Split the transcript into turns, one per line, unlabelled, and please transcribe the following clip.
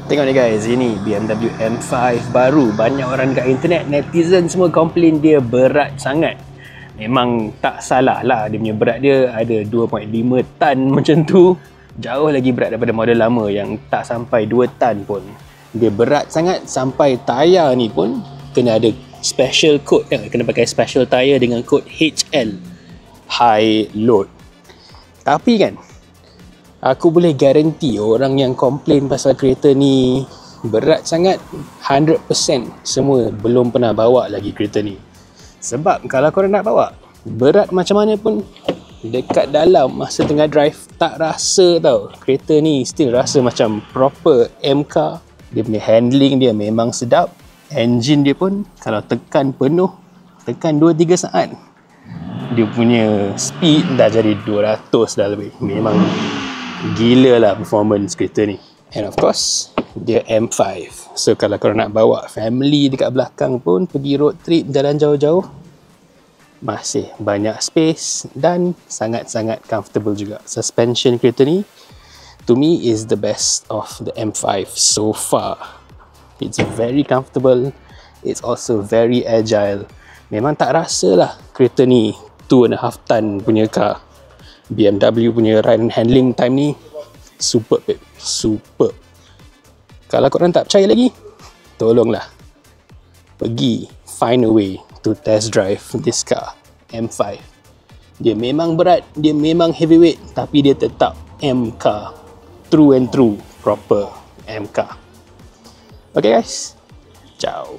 Tengok ni guys, ini BMW M5 baru. Banyak orang kat internet, netizen semua komplain dia berat sangat. Memang tak salah lah, dia punya berat dia ada 2.5 tan macam tu. Jauh lagi berat daripada model lama yang tak sampai 2 tan pun. Dia berat sangat sampai tayar ni pun kena ada special code. Kena pakai special tayar dengan kod HL, High Load. Tapi kan, aku boleh garanti orang yang komplain pasal kereta ni berat sangat, 100% semua belum pernah bawa lagi kereta ni. Sebab kalau korang nak bawa, berat macam mana pun, dekat dalam masa tengah drive tak rasa tau. Kereta ni still rasa macam proper M-car. Dia punya handling dia memang sedap. Engine dia pun kalau tekan penuh, tekan 2-3 saat, dia punya speed dah jadi 200 dah lebih. Memang gila lah performance kereta ni. And of course, dia M5. So kalau korang nak bawa family dekat belakang pun, pergi road trip, jalan jauh-jauh, masih banyak space dan sangat-sangat comfortable juga. Suspension kereta ni, to me, is the best of the M5 so far. It's very comfortable. It's also very agile. Memang tak rasa lah kereta ni 2.5 ton punya car. BMW punya ride and handling time ni superb, babe. Superb. Kalau korang tak percaya lagi, tolonglah pergi find a way to test drive this car, M5. Dia memang berat, dia memang heavyweight, tapi dia tetap M-car. True and true, proper M-car. Okay guys, ciao.